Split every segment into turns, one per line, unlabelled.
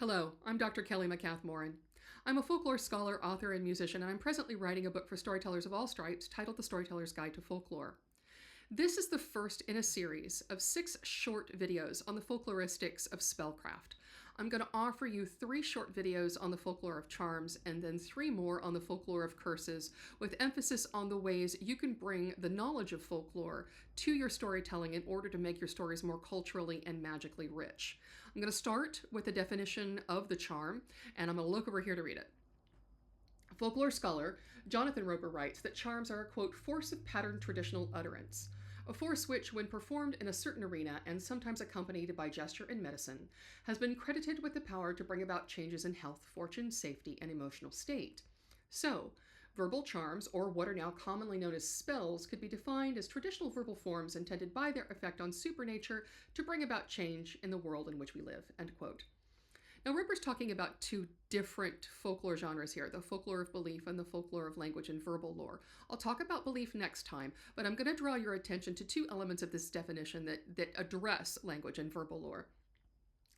Hello, I'm Dr. Kelly MacCath-Moran. I'm a folklore scholar, author, and musician, and I'm presently writing a book for storytellers of all stripes titled The Storyteller's Guide to Folklore. This is the first in a series of 6 short videos on the folkloristics of spellcraft. I'm going to offer you 3 short videos on the folklore of charms and then 3 more on the folklore of curses, with emphasis on the ways you can bring the knowledge of folklore to your storytelling in order to make your stories more culturally and magically rich. I'm going to start with the definition of the charm, and I'm going to look over here to read it. Folklore scholar Jonathan Roper writes that charms are a, quote, force of patterned traditional utterance, a force which, when performed in a certain arena and sometimes accompanied by gesture and medicine, has been credited with the power to bring about changes in health, fortune, safety, and emotional state. So, verbal charms, or what are now commonly known as spells, could be defined as traditional verbal forms intended by their effect on supernature to bring about change in the world in which we live, end quote. Now, Roper's talking about 2 different folklore genres here, the folklore of belief and the folklore of language and verbal lore. I'll talk about belief next time, but I'm going to draw your attention to 2 elements of this definition that address language and verbal lore.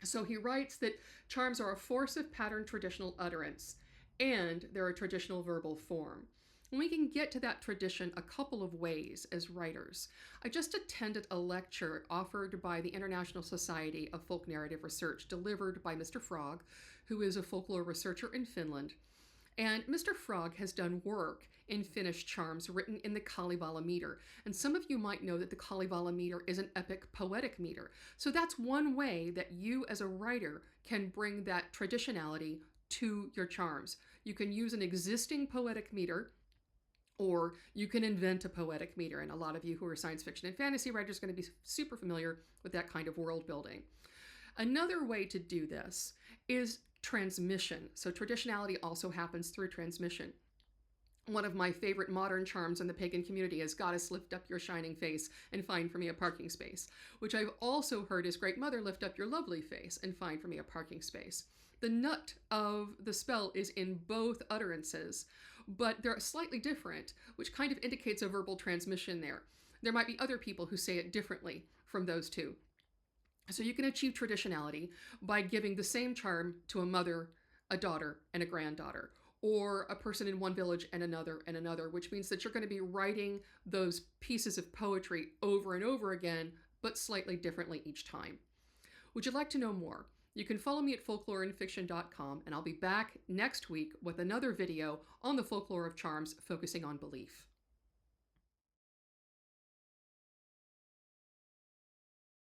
So he writes that charms are a force of patterned traditional utterance, and they're a traditional verbal form. And we can get to that tradition a couple of ways as writers. I just attended a lecture offered by the International Society of Folk Narrative Research, delivered by Mr. Frog, who is a folklore researcher in Finland. And Mr. Frog has done work in Finnish charms written in the Kalevala meter. And some of you might know that the Kalevala meter is an epic poetic meter. So that's one way that you as a writer can bring that traditionality to your charms. You can use an existing poetic meter, or you can invent a poetic meter, and a lot of you who are science fiction and fantasy writers are going to be super familiar with that kind of world building. Another way to do this is transmission. So traditionality also happens through transmission. One of my favorite modern charms in the pagan community is Goddess, lift up your shining face and find for me a parking space, which I've also heard is Great Mother, lift up your lovely face and find for me a parking space. The nut of the spell is in both utterances, but they're slightly different, which kind of indicates a verbal transmission there. There might be other people who say it differently from those 2. So you can achieve traditionality by giving the same charm to a mother, a daughter, and a granddaughter, or a person in one village and another, which means that you're going to be writing those pieces of poetry over and over again, but slightly differently each time. Would you like to know more? You can follow me at folkloreandfiction.com, and I'll be back next week with another video on the folklore of charms focusing on belief.